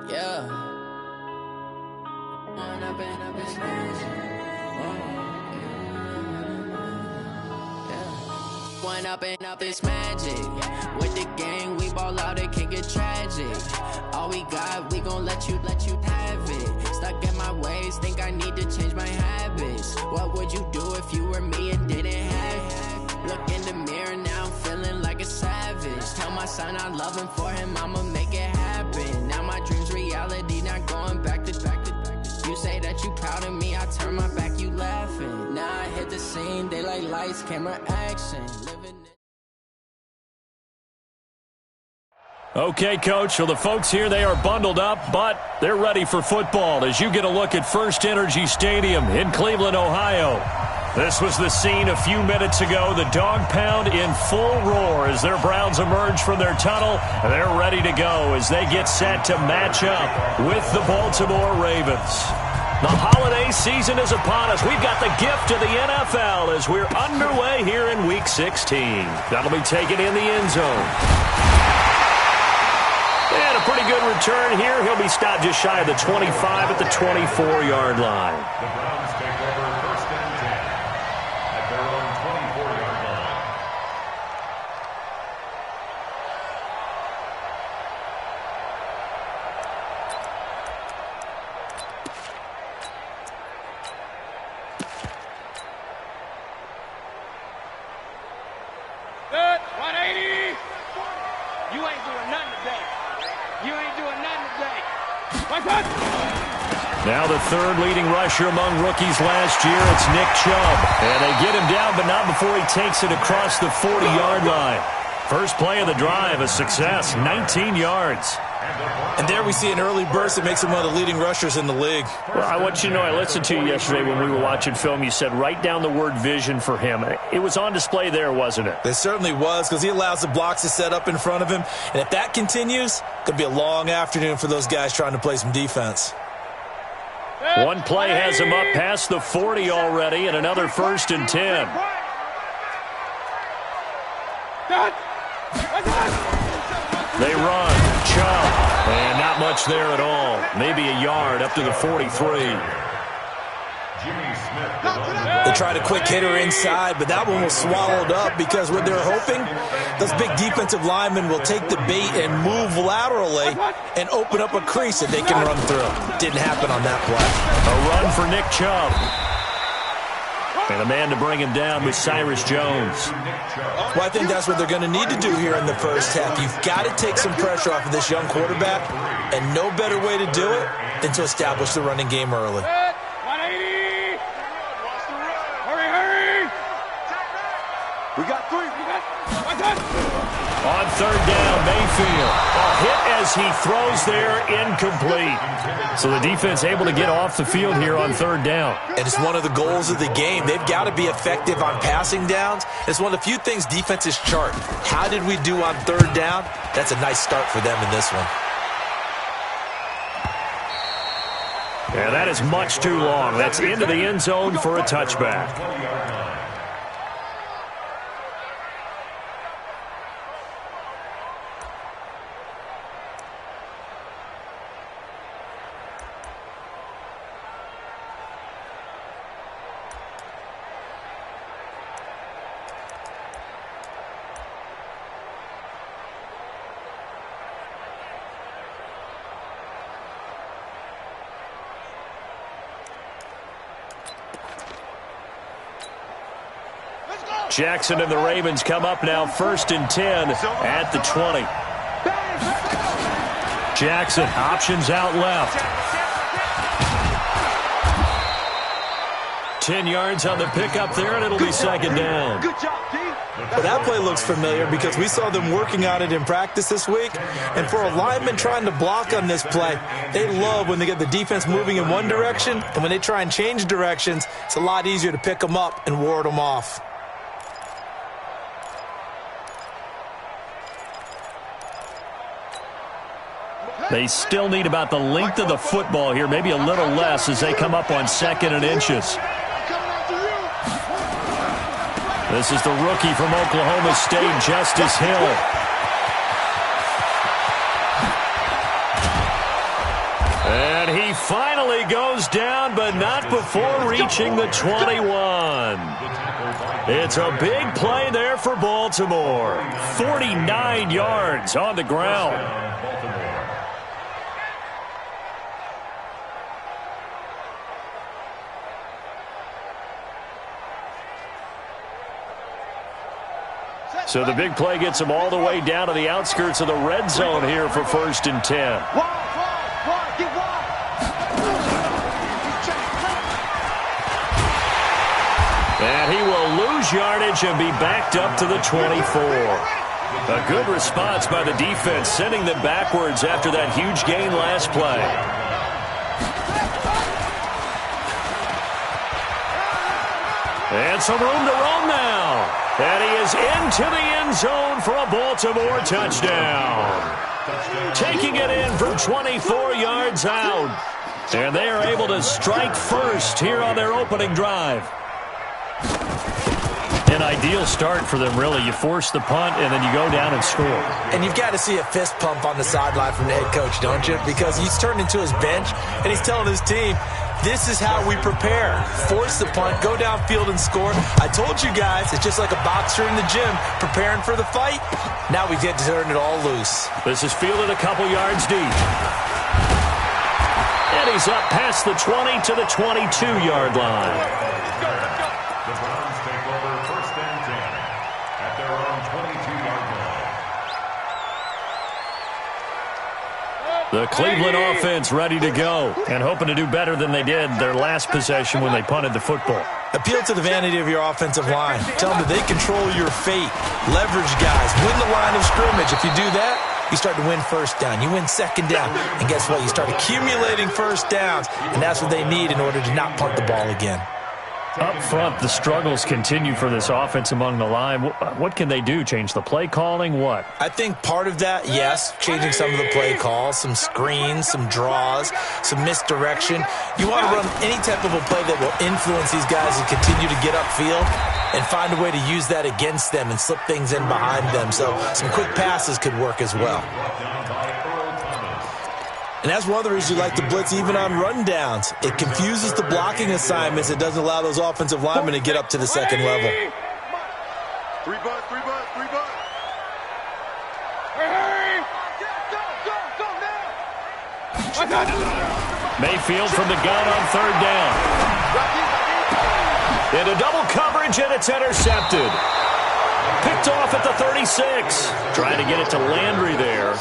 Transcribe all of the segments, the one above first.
Yeah. One up and up, it's magic. With the gang, we ball out, it can get tragic. All we got, we gon' let you have it. Stuck in my ways, think I need to change my habits. What would you do if you were me and didn't have it? Look in the mirror, now I'm feeling like a savage. Tell my son I love him, for him I'ma make it happen. Now my dream's reality, not going back to. You say that you proud of me, I turn my back, you laughing. Now I hit the scene, they like lights, camera, action. Okay, Coach, so the folks here, they are bundled up, but they're ready for football as you get a look at First Energy Stadium in Cleveland, Ohio. This was the scene a few minutes ago, the dog pound in full roar as their Browns emerge from their tunnel. They're ready to go as they get set to match up with the Baltimore Ravens. The holiday season is upon us. We've got the gift of the NFL as we're underway here in Week 16. That'll be taken in the end zone. And a pretty good return here. He'll be stopped just shy of the 25 at the 24-yard line. The Browns take over first and 10 at their own 24-yard line. Good, 180. You ain't doing nothing today. You ain't doing nothing today. Now the third leading rusher among rookies last year, it's Nick Chubb. And they get him down, but not before he takes it across the 40-yard line. First play of the drive, a success, 19 yards. And there we see an early burst that makes him one of the leading rushers in the league. Well, I want you to know, I listened to you yesterday when we were watching film. You said write down the word vision for him. It was on display there, wasn't it? It certainly was, because he allows the blocks to set up in front of him. And if that continues, it could be a long afternoon for those guys trying to play some defense. One play has him up past the 40 already, and another first and 10. They run. Chubb. And not much there at all. Maybe a yard up to the 43. They tried a quick hitter inside, but that one was swallowed up because what they're hoping, those big defensive linemen will take the bait and move laterally and open up a crease that they can run through. Didn't happen on that play. A run for Nick Chubb. And a man to bring him down with Cyrus Jones. Well, I think that's what they're going to need to do here in the first half. You've got to take some pressure off of this young quarterback, and no better way to do it than to establish the running game early. 180. Hurry. We got three. On third down, Mayfield. A hit as he throws there, incomplete. So the defense able to get off the field here on third down. And it's one of the goals of the game. They've got to be effective on passing downs. It's one of the few things defenses chart. How did we do on third down? That's a nice start for them in this one. Yeah, that is much too long. That's into the end zone for a touchback. Jackson and the Ravens come up now first and 10 at the 20. Jackson options out left. 10 yards on the pickup there, and it'll be second down. Well, that play looks familiar because we saw them working on it in practice this week. And for a lineman trying to block on this play, they love when they get the defense moving in one direction, and when they try and change directions, it's a lot easier to pick them up and ward them off. They still need about the length of the football here, maybe a little less as they come up on second and inches. This is the rookie from Oklahoma State, Justice Hill. finally goes down, but not before reaching the 21. It's a big play there for Baltimore. 49 yards on the ground. So the big play gets them all the way down to the outskirts of the red zone here for 1st and 10. And he will lose yardage and be backed up to the 24. A good response by the defense, sending them backwards after that huge gain last play. And some room to roam now. And he is into the end zone for a Baltimore touchdown. Taking it in from 24 yards out. And they are able to strike first here on their opening drive. An ideal start for them, really. You force the punt, and then you go down and score. And you've got to see a fist pump on the sideline from the head coach, don't you? Because he's turned into his bench, and he's telling his team, this is how we prepare. Force the punt, go downfield and score. I told you guys, it's just like a boxer in the gym preparing for the fight. Now we get to turn it all loose. This is fielded a couple yards deep. And he's up past the 20 to the 22-yard line. The Browns take over 1st and 10 at their own 22-yard line. The Cleveland offense ready to go and hoping to do better than they did their last possession when they punted the football. Appeal to the vanity of your offensive line. Tell them that they control your fate. Leverage guys. Win the line of scrimmage. If you do that, you start to win 1st down. You win 2nd down. And guess what? You start accumulating 1st downs. And that's what they need in order to not punt the ball again. Up front, the struggles continue for this offense among the line. What can they do? Change the play calling? What? I think part of that, yes, changing some of the play calls, some screens, some draws, some misdirection. You want to run any type of a play that will influence these guys and continue to get upfield and find a way to use that against them and slip things in behind them. So some quick passes could work as well. And that's one of the reasons you like to blitz even on rundowns. It confuses the blocking assignments. It doesn't allow those offensive linemen to get up to the 2nd level. 3 bucks. Mayfield from the gun on 3rd down. Into double coverage, and it's intercepted. Picked off at the 36. Trying to get it to Landry there.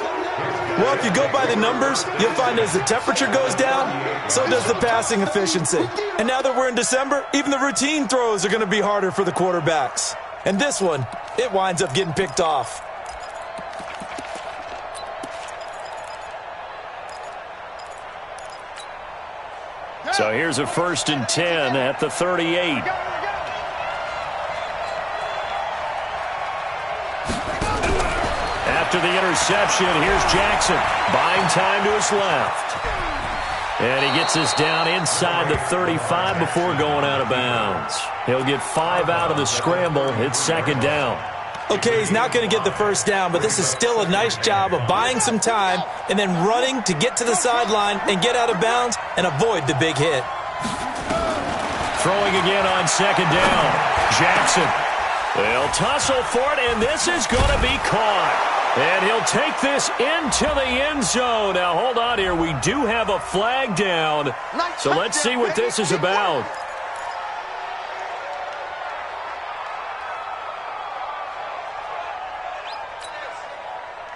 Well, if you go by the numbers, you'll find as the temperature goes down, so does the passing efficiency. And now that we're in December, even the routine throws are going to be harder for the quarterbacks. And this one, it winds up getting picked off. So here's a 1st and 10 at the 38. After the interception, here's Jackson. Buying time to his left. And he gets this down inside the 35 before going out of bounds. He'll get 5 out of the scramble. It's 2nd down. Okay, he's not going to get the 1st down, but this is still a nice job of buying some time and then running to get to the sideline and get out of bounds and avoid the big hit. Throwing again on 2nd down. Jackson. They'll tussle for it, and this is going to be caught. And he'll take this into the end zone. Now, hold on here. We do have a flag down. So let's see what this is about.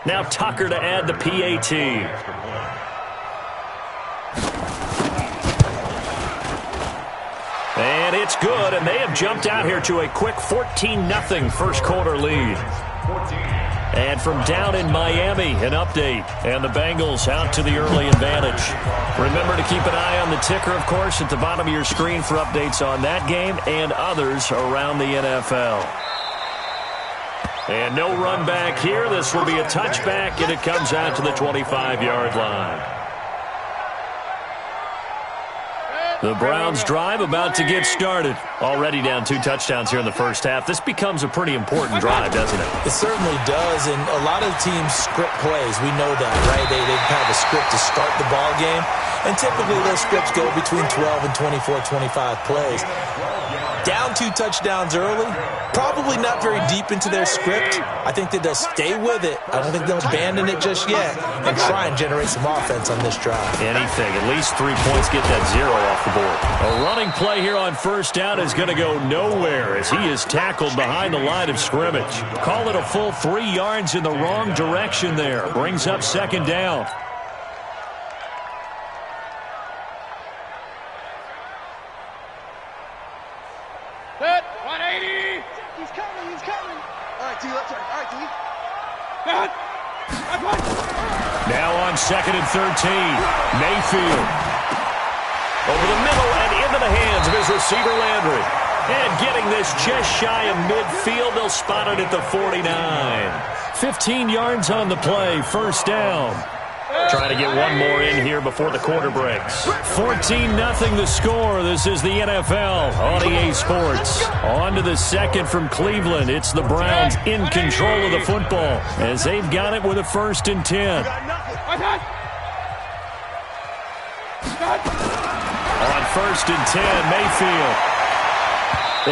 Now Tucker to add the PAT. And it's good, and they have jumped out here to a quick 14-0 first quarter lead. And from down in Miami, an update. And the Bengals out to the early advantage. Remember to keep an eye on the ticker, of course, at the bottom of your screen for updates on that game and others around the NFL. And no run back here. This will be a touchback, and it comes out to the 25-yard line. The Browns drive about to get started. Already down 2 touchdowns here in the first half. This becomes a pretty important drive, doesn't it? It certainly does, and a lot of teams script plays. We know that, right? They have a script to start the ball game. And typically those scripts go between 12 and 24, 25 plays. Down 2 touchdowns early, probably not very deep into their script. I think that they'll stay with it. I don't think they'll abandon it just yet and try and generate some offense on this drive. Anything, at least 3 points, get that 0 off the board. A running play here on first down is going to go nowhere as he is tackled behind the line of scrimmage. Call it a full 3 yards in the wrong direction there. Brings up second down. Set, 180. He's coming, he's coming. All right, D, let's turn. All right, D. Set. Now on second and 13, Mayfield. Over the middle and into the hands of his receiver, Landry. And getting this just shy of midfield, they'll spot it at the 49. 15 yards on the play, first down. Trying to get one more in here before the quarter breaks. 14-0 the score. This is the NFL on EA Sports. On to the second from Cleveland. It's the Browns in control of the football as they've got it with a 1st and 10. On 1st and 10, Mayfield.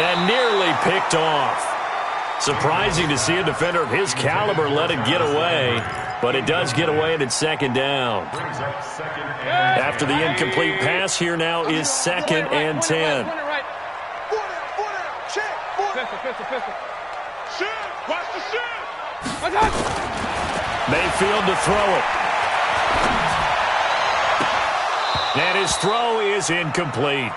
And nearly picked off. Surprising to see a defender of his caliber let it get away. But it does get away and it's second down. After the incomplete pass, here now is 2nd and 10. Mayfield to throw it. And his throw is incomplete.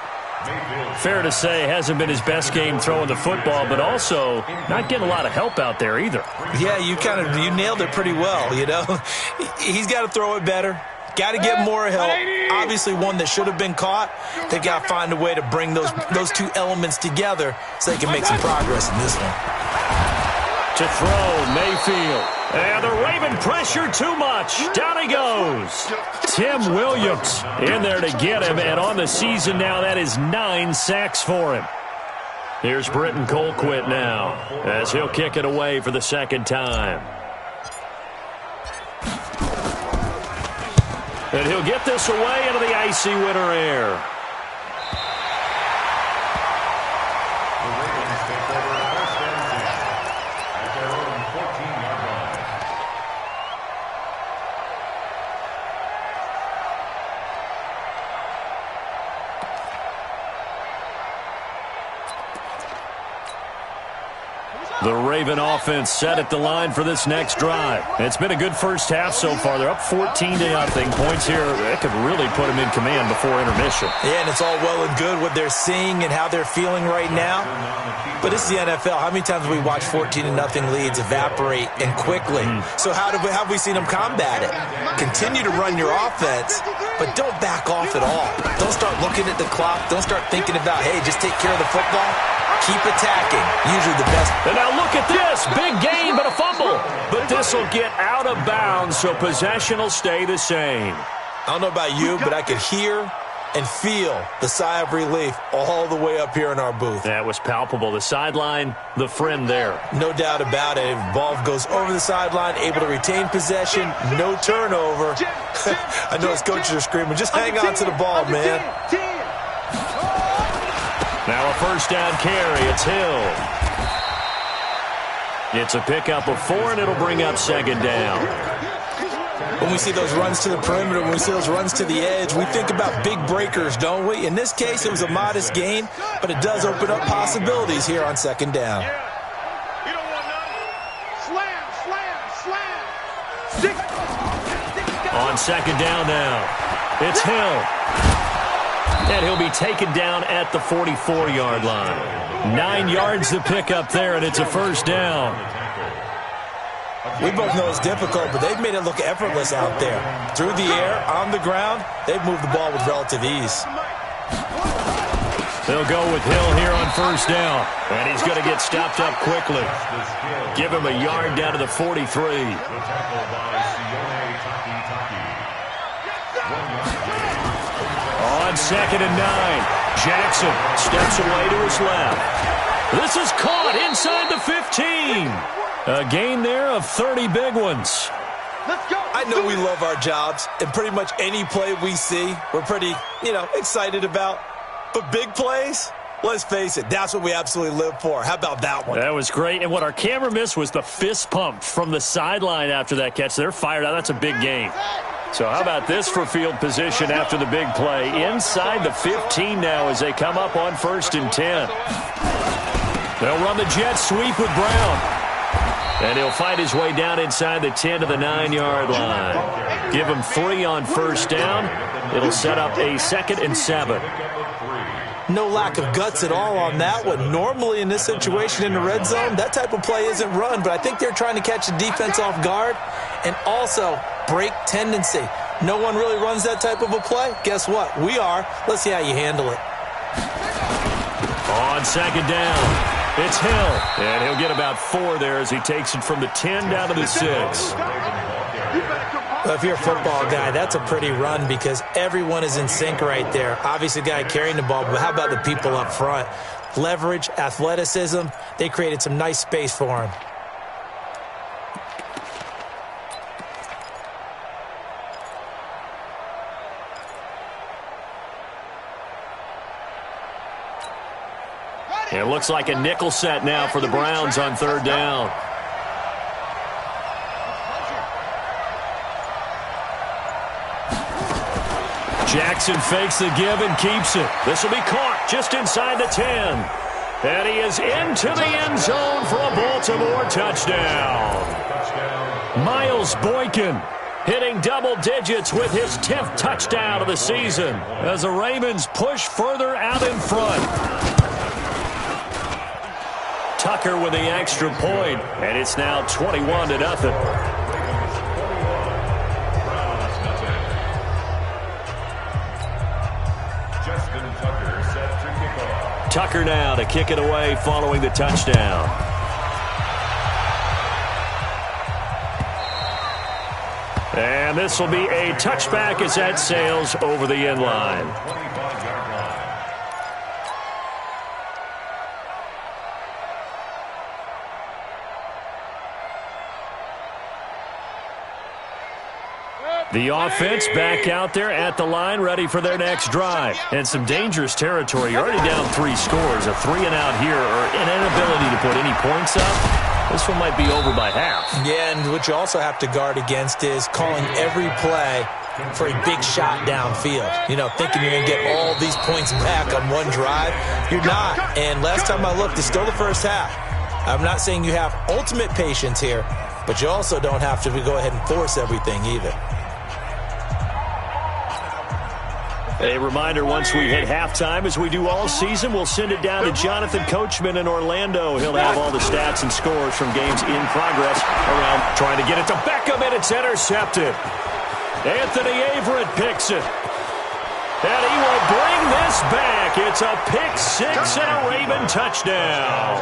Fair to say, hasn't been his best game throwing the football, but also not getting a lot of help out there either. Yeah, you nailed it pretty well, you know. He's got to throw it better. Got to get more help. Obviously one that should have been caught. They got to find a way to bring those 2 elements together so they can make some progress in this one. To throw, Mayfield. And the Raven pressure too much. Down he goes. Tim Williams in there to get him. And on the season now, that is 9 sacks for him. Here's Britton Colquitt now as he'll kick it away for the second time. And he'll get this away into the icy winter air. The Raven offense set at the line for this next drive. It's been a good first half so far. They're up 14-0. Points here that could really put them in command before intermission. Yeah, and it's all well and good what they're seeing and how they're feeling right now. But this is the NFL. How many times have we watched 14-0 leads evaporate and quickly? So how have we seen them combat it? Continue to run your offense, but don't back off at all. Don't start looking at the clock. Don't start thinking about, hey, just take care of the football. Keep attacking. Usually the best. And now look at this. Big gain, but a fumble. But this will get out of bounds, so possession will stay the same. I don't know about you, but I could hear and feel the sigh of relief all the way up here in our booth. That was palpable. The sideline, the friend there. No doubt about it. If the ball goes over the sideline, able to retain possession, no turnover. I know his coaches are screaming, just hang on to the ball, man. Now a first down carry. It's Hill. It's a pickup of 4, and it'll bring up second down. When we see those runs to the perimeter, when we see those runs to the edge, we think about big breakers, don't we? In this case, it was a modest gain, but it does open up possibilities here on second down. On second down now, it's Hill. And he'll be taken down at the 44-yard line. 9 yards to pick up there, and it's a first down. We both know it's difficult, but they've made it look effortless out there. Through the air, on the ground, they've moved the ball with relative ease. They'll go with Hill here on first down. And he's going to get stopped up quickly. Give him a yard down to the 43. On second and 9, Jackson steps away to his left. This is caught inside the 15. A gain there of 30 big ones. Let's go. I know we love our jobs, and pretty much any play we see, we're pretty, excited about. But big plays, let's face it, that's what we absolutely live for. How about that one? That was great. And what our camera missed was the fist pump from the sideline after that catch. They're fired out. That's a big game. So how about this for field position after the big play? Inside the 15 now as they come up on 1st and 10. They'll run the jet sweep with Brown. And he'll fight his way down inside the 10 to the 9-yard line. Give him 3 on 1st down. It'll set up a 2nd and 7. No lack of guts at all on that one. Normally in this situation in the red zone, that type of play isn't run, but I think they're trying to catch the defense off guard and also break tendency. No one really runs that type of a play. Guess what? We are. Let's see how you handle it. On 2nd down. It's Hill, and he'll get about 4 there as he takes it from the 10 down to the 6. Well, if you're a football guy, that's a pretty run because everyone is in sync right there. Obviously, the guy carrying the ball, but how about the people up front? Leverage, athleticism, they created some nice space for him. It looks like a nickel set now for the Browns on 3rd down. Jackson fakes the give and keeps it. This will be caught just inside the 10. And he is into the end zone for a Baltimore touchdown. Miles Boykin hitting double digits with his 10th touchdown of the season as the Ravens push further out in front. Tucker with the extra point, and it's now 21-0. Tucker now to kick it away following the touchdown. And this will be a touchback as that sails over the end line. The offense back out there at the line, ready for their next drive. And some dangerous territory. You're already down 3 scores. A 3-and-out here, or an inability to put any points up. This one might be over by half. Yeah, and what you also have to guard against is calling every play for a big shot downfield. Thinking you're going to get all these points back on one drive. You're not. And last time I looked, it's still the first half. I'm not saying you have ultimate patience here, but you also don't have to go ahead and force everything either. A reminder, once we hit halftime, as we do all season, we'll send it down to Jonathan Coachman in Orlando. He'll have all the stats and scores from games in progress around trying to get it to Beckham, and it's intercepted. Anthony Averett picks it. And he will bring this back. It's a pick 6 and a Raven touchdown.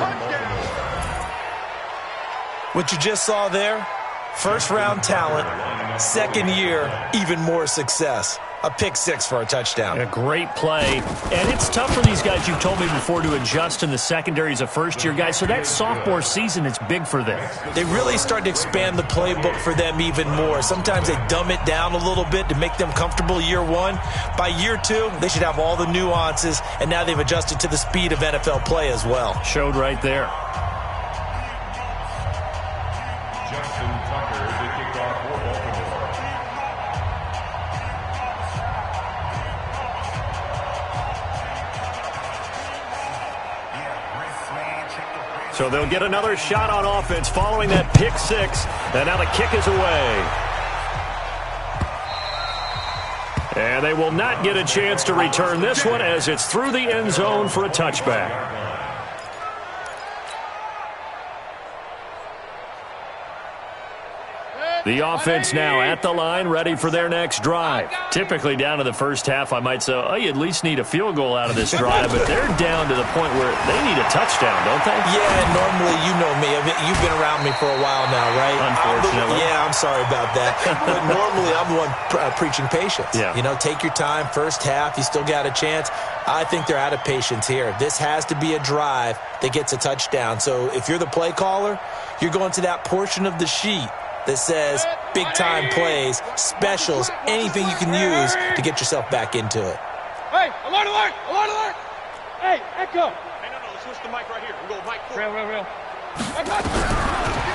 What you just saw there, first-round talent, second year, even more success. A pick 6 for a touchdown. A great play. And it's tough for these guys, you've told me before, to adjust in the secondary as a first-year guy. So that sophomore season is big for them. They really start to expand the playbook for them even more. Sometimes they dumb it down a little bit to make them comfortable year 1. By year 2, they should have all the nuances, and now they've adjusted to the speed of NFL play as well. Showed right there. So they'll get another shot on offense following that pick 6. And now the kick is away. And they will not get a chance to return this one as it's through the end zone for a touchback. The offense now at the line, ready for their next drive. Typically down to the first half, I might say, oh, you at least need a field goal out of this drive, but they're down to the point where they need a touchdown, don't they? Yeah, normally, you know me. You've been around me for a while now, right? Unfortunately. I'm sorry about that. But normally, I'm the one preaching patience. Yeah. Take your time, first half, you still got a chance. I think they're out of patience here. This has to be a drive that gets a touchdown. So if you're the play caller, you're going to that portion of the sheet that says big-time plays, specials, anything you can use to get yourself back into it. Hey, alert, alert, alert, alert! Hey, echo! Hey, no, let's switch the mic right here. We'll go mic forward. Real.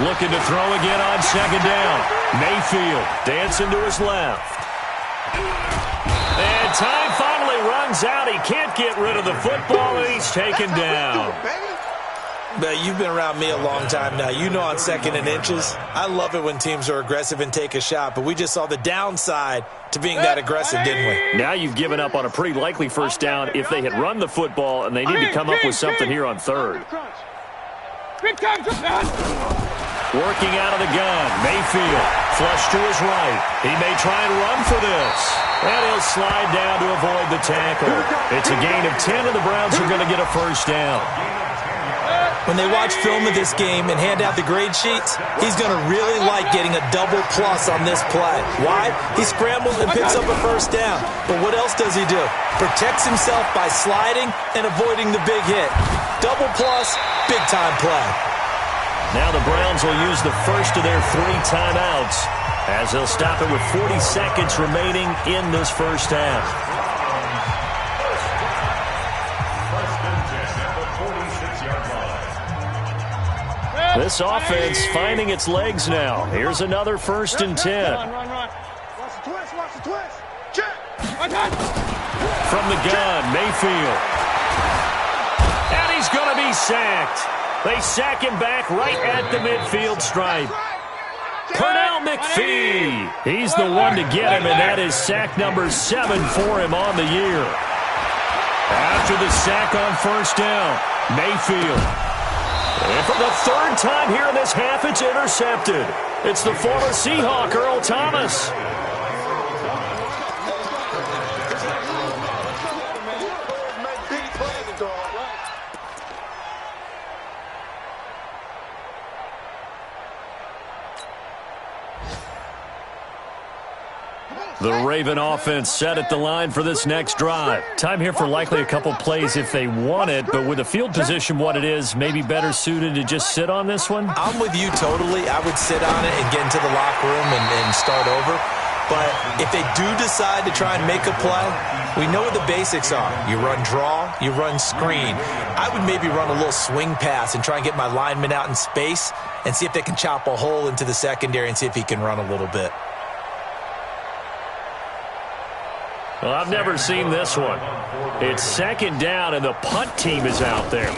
Looking to throw again on second down. Mayfield dancing to his left. And time finally runs out. He can't get rid of the football, and he's taken down. But you've been around me a long time now. You know on 2nd and inches, I love it when teams are aggressive and take a shot, but we just saw the downside to being that aggressive, didn't we? Now you've given up on a pretty likely first down if they had run the football, and they need to come up with something here on 3rd. Working out of the gun, Mayfield, flush to his right. He may try and run for this. And he'll slide down to avoid the tackle. It's a gain of 10, and the Browns are going to get a first down. When they watch film of this game and hand out the grade sheets, he's going to really like getting a double plus on this play. Why? He scrambles and picks up a first down. But what else does he do? Protects himself by sliding and avoiding the big hit. Double plus, big-time play. Now the Browns will use the first of their 3 timeouts as they'll stop it with 40 seconds remaining in this first half. This offense finding its legs now. Here's another 1st and 10. Run. Watch the twist. Check. From the gun, Mayfield. And he's going to be sacked. They sack him back right at the midfield stripe. Pernell McPhee. He's the one to get him, and that is sack number 7 for him on the year. After the sack on 1st down, Mayfield. And for the 3rd time here in this half, it's intercepted. It's the former Seahawk, Earl Thomas. The Raven offense set at the line for this next drive. Time here for likely a couple plays if they want it, but with the field position what it is, maybe better suited to just sit on this one? I'm with you totally. I would sit on it and get into the locker room and start over. But if they do decide to try and make a play, we know what the basics are. You run draw, you run screen. I would maybe run a little swing pass and try and get my lineman out in space and see if they can chop a hole into the secondary and see if he can run a little bit. Well, I've never seen this one. It's 2nd down, and the punt team is out there.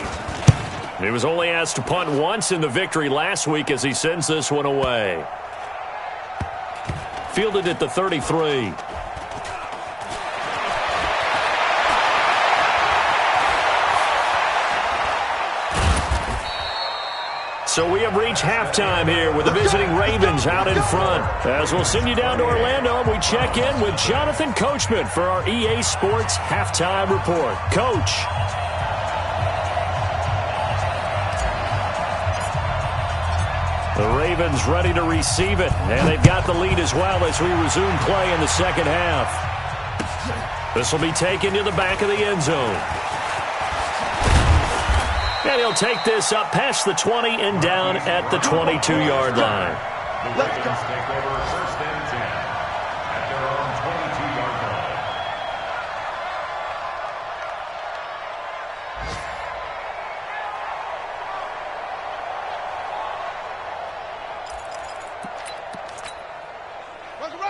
He was only asked to punt once in the victory last week as he sends this one away. Fielded at the 33. So we have reached halftime here with the visiting Ravens out in front. As we'll send you down to Orlando, and we check in with Jonathan Coachman for our EA Sports Halftime Report. Coach. The Ravens ready to receive it, and they've got the lead as well as we resume play in the second half. This will be taken to the back of the end zone. And he'll take this up past the 20 and down at the 22-yard line. Let's go. Take over 1st and 10 at their own 22-yard line.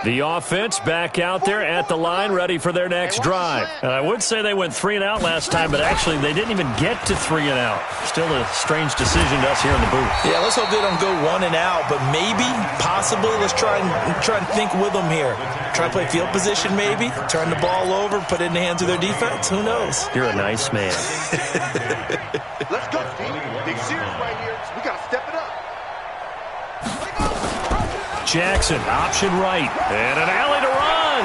The offense back out there at the line, ready for their next drive. And I would say they went 3 and out last time, but actually they didn't even get to 3 and out. Still a strange decision to us here in the booth. Yeah, let's hope they don't go 1 and out, but maybe, possibly, let's try and think with them here. Try to play field position maybe, turn the ball over, put it in the hands of their defense. Who knows? You're a nice man. Let's go, Steve. Big series right here. We got to step it up. Jackson, option right, and an alley to run.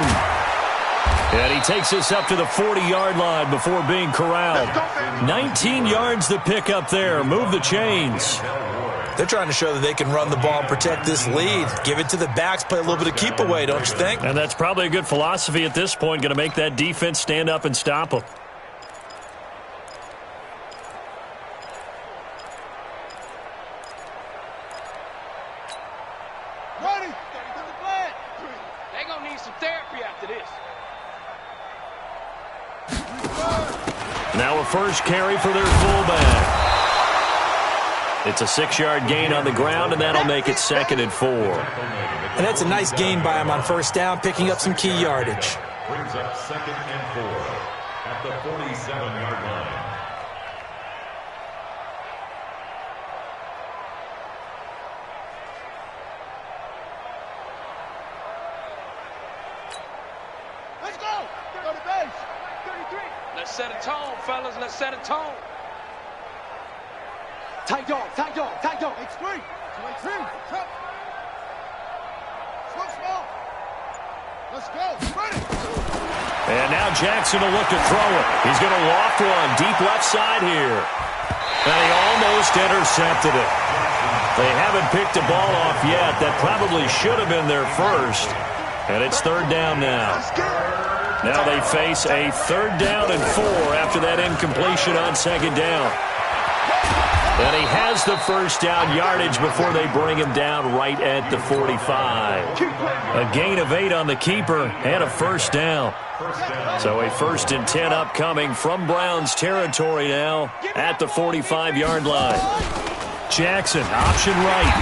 And he takes this up to the 40-yard line before being corralled. 19 yards to pick up there. Move the chains. They're trying to show that they can run the ball and protect this lead. Give it to the backs, play a little bit of keep away, don't you think? And that's probably a good philosophy at this point, going to make that defense stand up and stop them. Now a first carry for their fullback. It's a 6-yard gain on the ground, and that'll make it 2nd and 4. And that's a nice gain by him on first down, picking up some key yardage. Brings up 2nd and 4 at the 47-yard line. Let's go! Go to base! 33! Let's set a tone, fellas. Let's set a tone. Tight dog, tight dog, tight dog. X3. 23. Small. Let's go. Ready. And now Jackson will look to throw it. He's going to loft one deep left side here. And he almost intercepted it. They haven't picked a ball off yet. That probably should have been their first. And it's 3rd down now. Now they face a 3rd down and 4 after that incompletion on 2nd down. And he has the first down yardage before they bring him down right at the 45. A gain of 8 on the keeper and a first down. So a 1st and 10 upcoming from Browns territory now at the 45-yard line. Jackson, option right.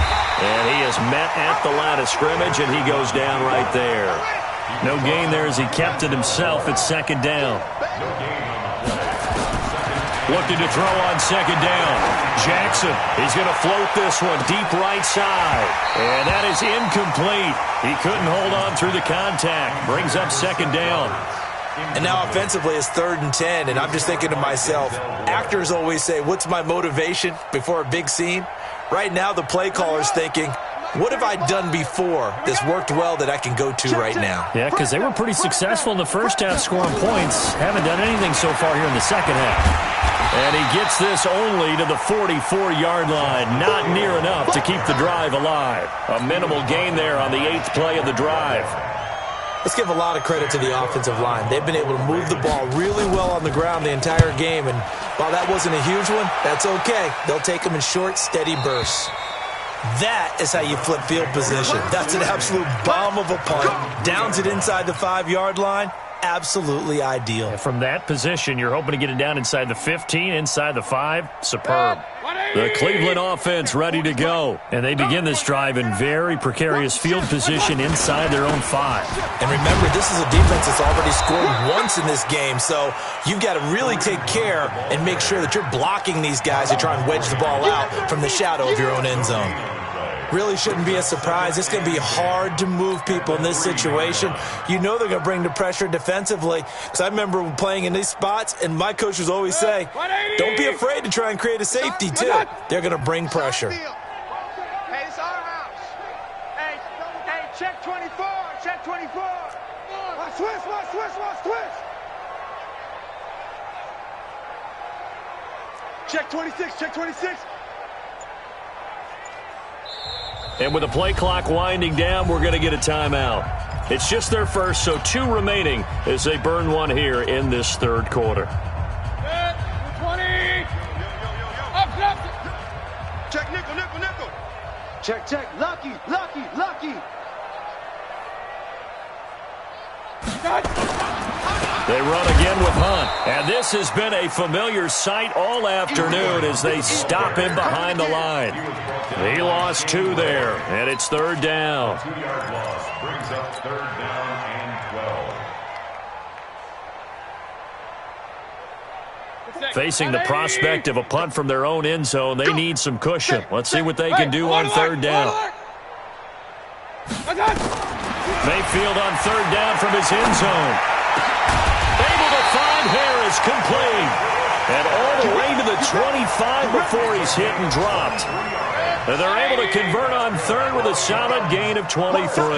And he is met at the line of scrimmage, and he goes down right there. No gain there as he kept it himself at 2nd down. Looking to throw on 2nd down. Jackson, he's going to float this one deep right side. And that is incomplete. He couldn't hold on through the contact. Brings up 2nd down. And now offensively it's 3rd and 10, and I'm just thinking to myself, actors always say, what's my motivation before a big scene? Right now the play caller's thinking, what have I done before that's worked well that I can go to right now? Yeah, because they were pretty successful in the first half scoring points. Haven't done anything so far here in the second half. And he gets this only to the 44-yard line. Not near enough to keep the drive alive. A minimal gain there on the 8th play of the drive. Let's give a lot of credit to the offensive line. They've been able to move the ball really well on the ground the entire game. And while that wasn't a huge one, that's okay. They'll take them in short, steady bursts. That is how you flip field position. That's an absolute bomb of a punt. Downs it inside the 5-yard line. Absolutely ideal. And from that position, you're hoping to get it down inside the 15, inside the 5. Superb. The Cleveland offense ready to go. And they begin this drive in very precarious field position inside their own 5. And remember, this is a defense that's already scored once in this game, so you've got to really take care and make sure that you're blocking these guys to try and wedge the ball out from the shadow of your own end zone. Really shouldn't be a surprise. It's going to be hard to move people in this situation. You know they're going to bring the pressure defensively. Because I remember playing in these spots, and my coaches always say, don't be afraid to try and create a safety, too. They're going to bring pressure. Hey, it's our house. Hey, check 24. Check 24. Watch twist. Check 26. Check 26. And with the play clock winding down, we're going to get a timeout. It's just their first, so 2 remaining as they burn one here in this 3rd quarter. 20. Up. Check nickel. Check. Lucky. They run again with Hunt. And this has been a familiar sight all afternoon as they stop him behind the line. He lost 2 there, and it's 3rd down. 2-yard loss brings up 3rd down and 12. Facing the prospect of a punt from their own end zone, they need some cushion. Let's see what they can do on 3rd down. Mayfield on 3rd down from his end zone. Able to find Harris, complete. And all the way to the 25 before he's hit and dropped. And they're able to convert on 3rd with a solid gain of 23. From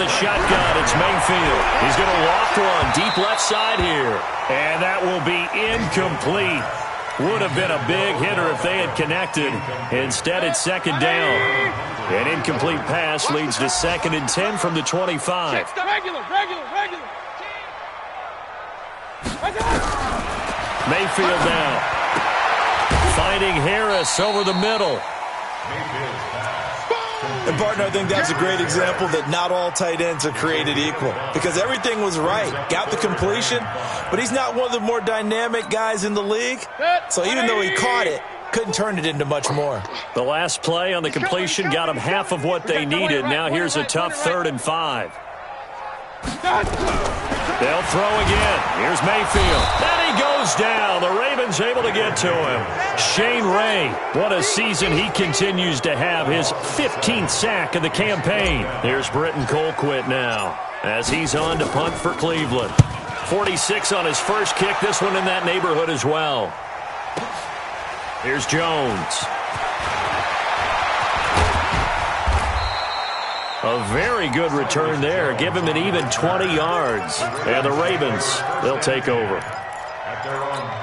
the shotgun, it's Mayfield. He's going to loft one deep left side here. And that will be incomplete. Would have been a big hitter if they had connected. Instead, it's 2nd down. An incomplete pass leads to 2nd and 10 from the 25. Regular. Mayfield now. Finding Harris over the middle. Mayfield's pass. And, partner, I think that's a great example that not all tight ends are created equal because everything was right. Got the completion, but he's not one of the more dynamic guys in the league. So even though he caught it, couldn't turn it into much more. The last play on the completion got him half of what they needed. Now here's a tough 3rd and 5. They'll throw again. Here's Mayfield. And he goes down. The Ravens able to get to him. Shane Ray, what a season he continues to have. His 15th sack of the campaign. Here's Britton Colquitt now as he's on to punt for Cleveland. 46 on his first kick. This one in that neighborhood as well. Here's Jones. A very good return there. Give him an even 20 yards. And the Ravens, they'll take over.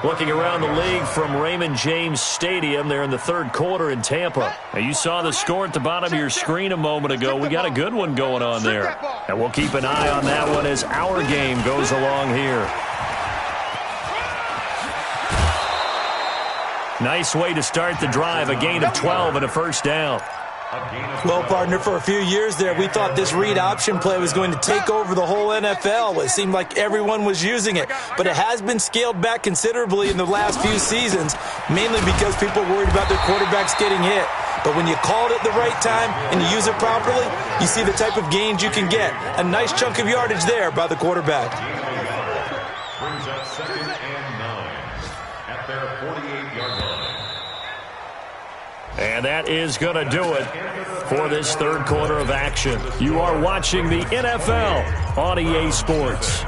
Looking around the league from Raymond James Stadium, they're in the 3rd quarter in Tampa. Now, you saw the score at the bottom of your screen a moment ago. We got a good one going on there. And we'll keep an eye on that one as our game goes along here. Nice way to start the drive. A gain of 12 and a first down. Well, partner, for a few years there, we thought this read option play was going to take over the whole NFL. It seemed like everyone was using it. But it has been scaled back considerably in the last few seasons, mainly because people are worried about their quarterbacks getting hit. But when you call it at the right time and you use it properly, you see the type of gains you can get. A nice chunk of yardage there by the quarterback. Brings up 2nd and 9 at their 48-yard line. And that is going to do it for this 3rd quarter of action. You are watching the NFL on EA Sports.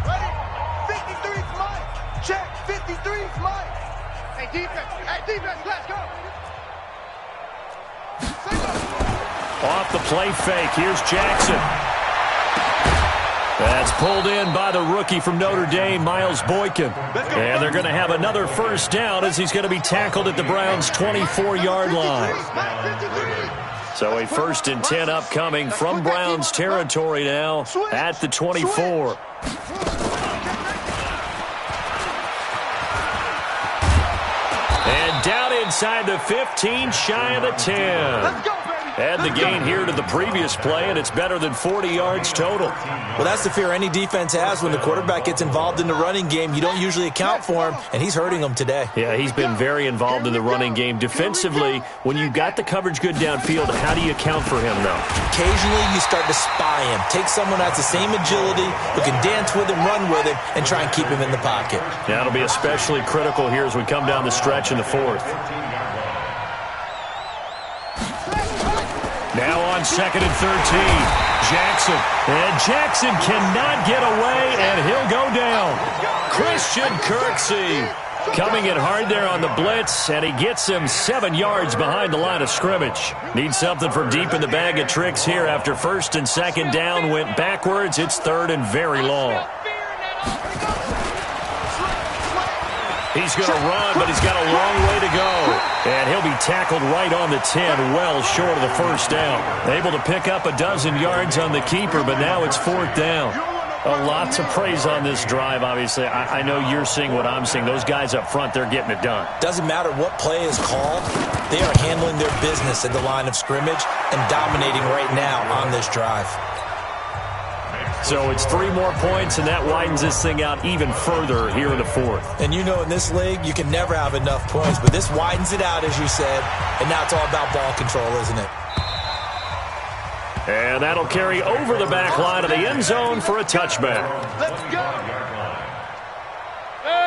Ready? 53's Mike. Check. 53's Mike. Hey, defense, let's go. Off the play fake. Here's Jackson. That's pulled in by the rookie from Notre Dame, Miles Boykin. And they're going to have another first down as he's going to be tackled at the Browns' 24-yard line. So a 1st and 10 upcoming from Browns territory now at the 24. And down inside the 15, shy of the 10. Add the gain here to the previous play, and it's better than 40 yards total. Well, that's the fear any defense has when the quarterback gets involved in the running game. You don't usually account for him, and he's hurting them today. Yeah, he's been very involved in the running game. Defensively, when you've got the coverage good downfield, how do you account for him, though? Occasionally, you start to spy him. Take someone that's the same agility, who can dance with him, run with him, and try and keep him in the pocket. That'll be especially critical here as we come down the stretch in the 4th. Now on 2nd and 13, Jackson. And Jackson cannot get away, and he'll go down. Christian Kirksey coming in hard there on the blitz, and he gets him 7 yards behind the line of scrimmage. Needs something from deep in the bag of tricks here after 1st and 2nd down went backwards. It's 3rd and very long. He's going to run, but he's got a long way to go. And he'll be tackled right on the 10, well short of the first down. Able to pick up a dozen yards on the keeper, but now it's 4th down. A lot to praise on this drive, obviously. I know you're seeing what I'm seeing. Those guys up front, they're getting it done. Doesn't matter what play is called. They are handling their business at the line of scrimmage and dominating right now on this drive. So it's 3 more points, and that widens this thing out even further here in the 4th. And you know in this league, you can never have enough points, but this widens it out, as you said, and now it's all about ball control, isn't it? And that'll carry over the back line of the end zone for a touchback. Let's go.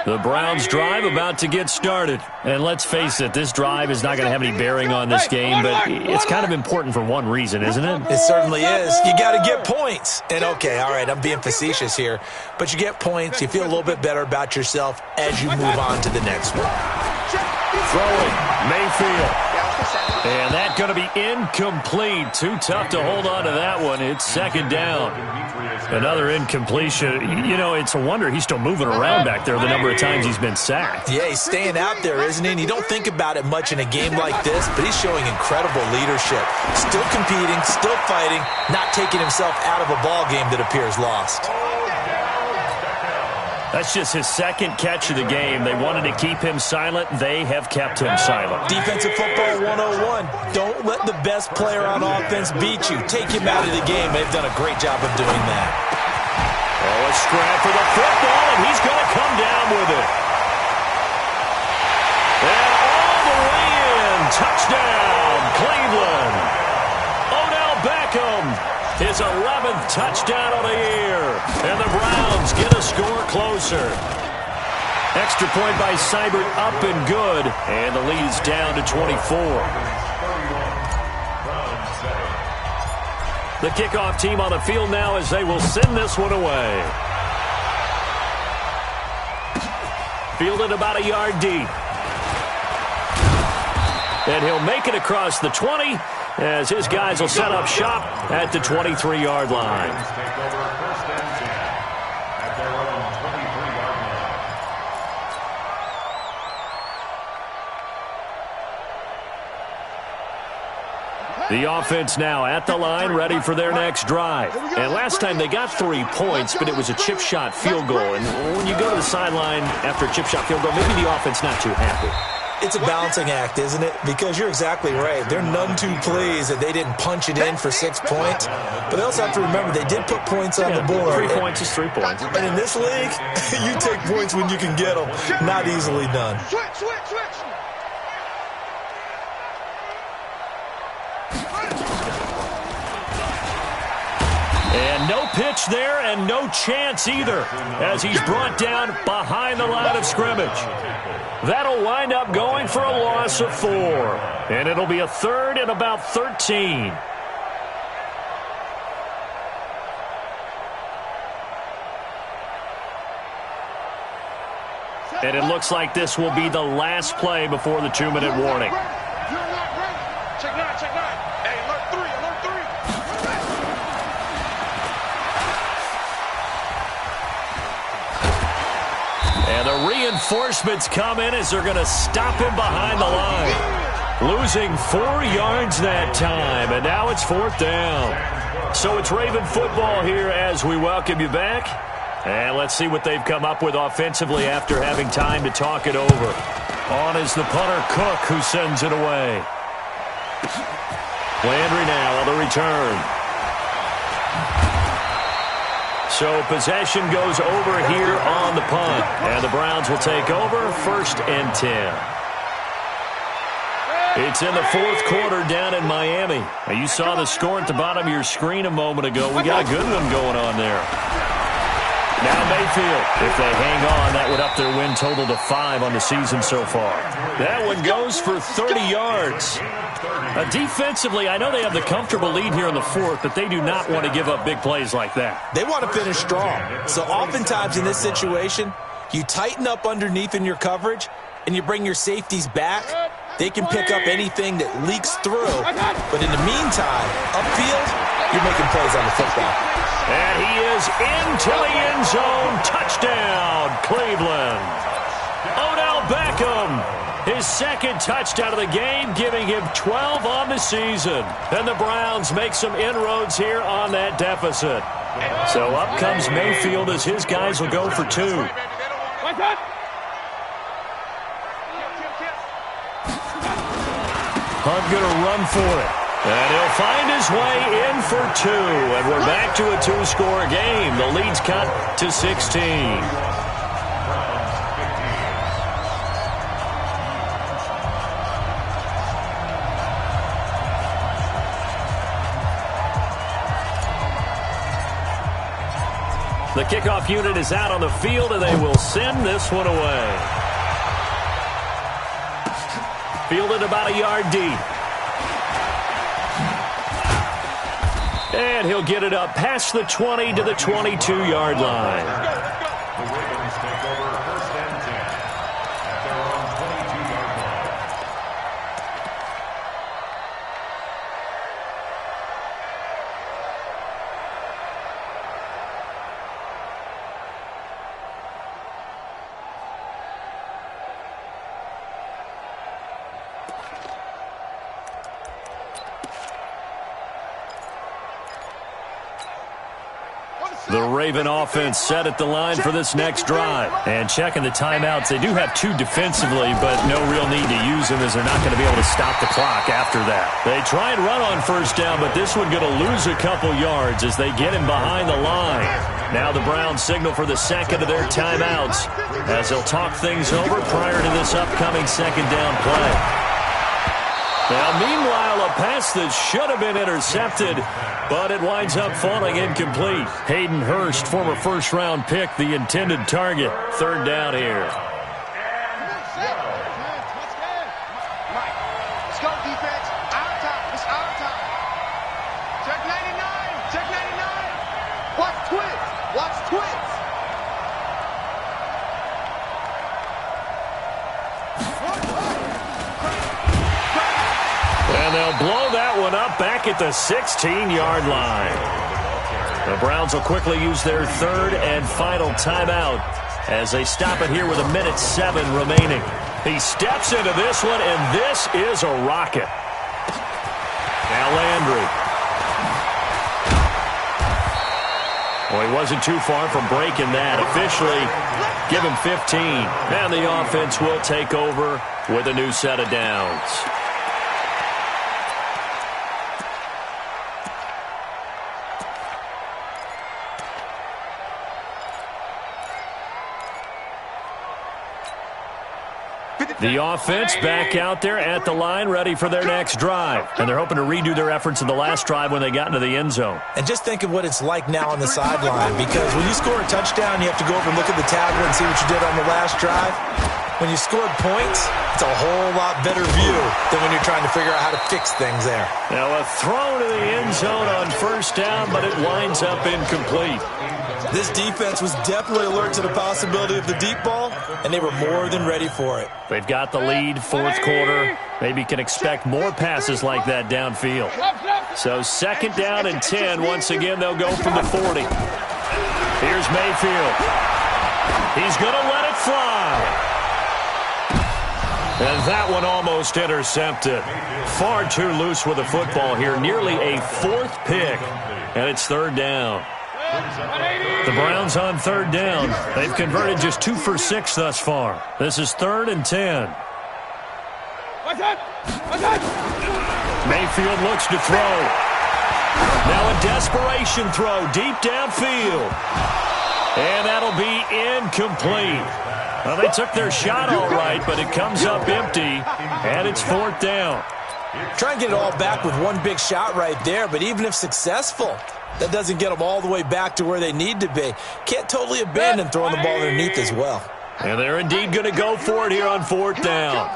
The Browns drive about to get started. And let's face it, this drive is not going to have any bearing on this game, but it's kind of important for one reason, isn't it? It certainly is. You got to get points. And okay, all right, I'm being facetious here, but you get points, you feel a little bit better about yourself as you move on to the next one. Throwing, Mayfield. And that's going to be incomplete. Too tough to hold on to that one. It's 2nd down. Another incompletion. You know, it's a wonder he's still moving around back there the number of times he's been sacked. Yeah, he's staying out there, isn't he? And you don't think about it much in a game like this, but he's showing incredible leadership. Still competing, still fighting, not taking himself out of a ball game that appears lost. That's just his second catch of the game. They wanted to keep him silent. They have kept him silent. Defensive football 101. Don't let the best player on offense beat you. Take him out of the game. They've done a great job of doing that. Oh, a scrap for the football, and he's going to come down with it. And all the way in. Touchdown, Cleveland. Odell Beckham, his 11th touchdown of the year. And the Browns get a score closer. Extra point by Seibert, up and good. And the lead is down to 24. The kickoff team on the field now as they will send this one away. Fielded about a yard deep. And he'll make it across the 20 as his guys will set up shop at the 23-yard line. Take over first and 10 at their own 23-yard line. The offense now at the line, ready for their next drive. And last time they got 3 points, but it was a chip shot field goal. And when you go to the sideline after a chip shot field goal, maybe the offense not too happy. It's a balancing act, isn't it? Because you're exactly right. They're none too pleased that they didn't punch it in for 6 points. But they also have to remember they did put points on the board. 3 points is 3 points. And in this league, you take points when you can get them. Not easily done. Switch. And no pitch there and no chance either as he's brought down behind the line of scrimmage. That'll wind up going for a loss of 4. And it'll be a 3rd and about 13. And it looks like this will be the last play before the 2-minute warning. You're not ready. Check 9. Hey, alert 3. And the reinforcements come in as they're going to stop him behind the line. Losing 4 yards that time, and now it's 4th down. So it's Raven football here as we welcome you back. And let's see what they've come up with offensively after having time to talk it over. On is the punter, Cook, who sends it away. Landry now on the return. So possession goes over here on the punt. And the Browns will take over 1st and 10. It's in the 4th quarter down in Miami. Now, you saw the score at the bottom of your screen a moment ago. We got a good one going on there. Now Mayfield, if they hang on, that would up their win total to 5 on the season so far. That one goes for 30 yards. Defensively, I know they have the comfortable lead here in the 4th, but they do not want to give up big plays like that. They want to finish strong. So oftentimes in this situation, you tighten up underneath in your coverage, and you bring your safeties back. They can pick up anything that leaks through. But in the meantime, upfield, you're making plays on the football. And he is into the end zone. Touchdown, Cleveland. Odell Beckham, his 2nd touchdown of the game, giving him 12 on the season. And the Browns make some inroads here on that deficit. So up comes Mayfield as his guys will go for 2. Hunt going to run for it. And he'll find his way in for 2. And we're back to a 2-score game. The lead's cut to 16. The kickoff unit is out on the field, and they will send this one away. Fielded about a yard deep. And he'll get it up past the 20 to the 22-yard line. The Ravens take over 1st and 10 at their own 22-yard line. The Raven offense set at the line for this next drive. And checking the timeouts, they do have 2 defensively, but no real need to use them as they're not going to be able to stop the clock after that. They try and run on first down, but this one going to lose a couple yards as they get him behind the line. Now the Browns signal for the second of their timeouts as they'll talk things over prior to this upcoming second down play. Now, meanwhile, a pass that should have been intercepted, but it winds up falling incomplete. Hayden Hurst, former first-round pick, the intended target. Third down here. Let's go, defense. Our time. It's our time. Check 99. Check 99. Watch twins. Watch twins. And they'll blow that one up back at the 16-yard line. The Browns will quickly use their third and final timeout as they stop it here with 1:07 remaining. He steps into this one, and this is a rocket. Now Landry. Well, he wasn't too far from breaking that. Officially, give him 15. And the offense will take over with a new set of downs. The offense back out there at the line, ready for their next drive. And they're hoping to redo their efforts in the last drive when they got into the end zone. And just think of what it's like now on the sideline, because when you score a touchdown, you have to go over and look at the tablet and see what you did on the last drive. When you scored points, it's a whole lot better view than when you're trying to figure out how to fix things there. Now a throw to the end zone on first down, but it winds up incomplete. This defense was definitely alert to the possibility of the deep ball, and they were more than ready for it. They've got the lead, fourth quarter. Maybe can expect more passes like that downfield. So second down and 10. Once again, they'll go from the 40. Here's Mayfield. He's going to let it fly. And that one almost intercepted. Far too loose with the football here. Nearly a fourth pick. And it's third down. The Browns on third down. They've converted just 2 for 6 thus far. This is third and 10. Mayfield looks to throw. Now a desperation throw deep downfield. And that'll be incomplete. Well, they took their shot all right, but it comes up empty, and it's fourth down. Try and get it all back with one big shot right there, but even if successful, that doesn't get them all the way back to where they need to be. Can't totally abandon throwing the ball underneath as well. And they're indeed going to go for it here on fourth down.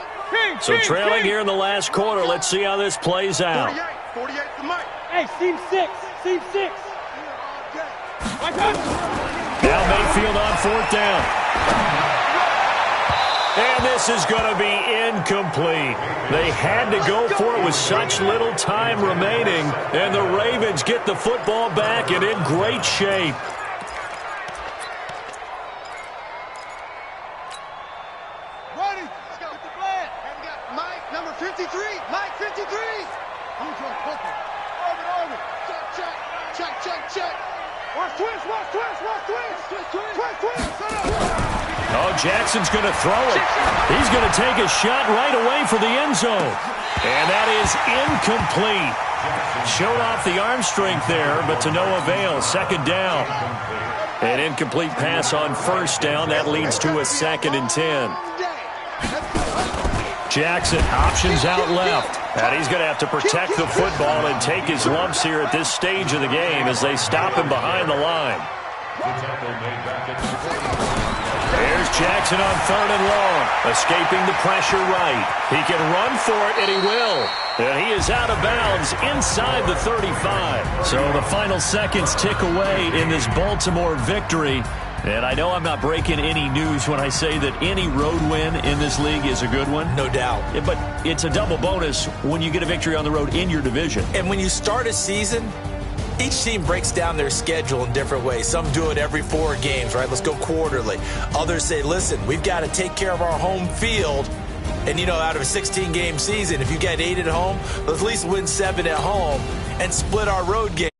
So trailing here in the last quarter, let's see how this plays out. 48 for Mike. Hey, seam 6. Seam 6. Now Mayfield on fourth down. And this is going to be incomplete. They had to go for it with such little time remaining, and the Ravens get the football back and in great shape. Ready? Let's go. Get the flag. And we got Mike, number 53. Mike, 53. I'm going to throw a poker. Orbit. Check. Watch twist. Set up. Oh, Jackson's going to throw it. He's going to take a shot right away for the end zone. And that is incomplete. Showed off the arm strength there, but to no avail. Second down. An incomplete pass on first down. That leads to a second and 10. Jackson options out left. And he's going to have to protect the football and take his lumps here at this stage of the game as they stop him behind the line. There's Jackson on third and long, escaping the pressure right. He can run for it, and he will. And he is out of bounds inside the 35. So the final seconds tick away in this Baltimore victory. And I know I'm not breaking any news when I say that any road win in this league is a good one. No doubt. But it's a double bonus when you get a victory on the road in your division. And when you start a season, each team breaks down their schedule in different ways. Some do it every 4 games, right? Let's go quarterly. Others say, listen, we've got to take care of our home field. And, out of a 16-game season, if you get 8 at home, let's at least win 7 at home and split our road game.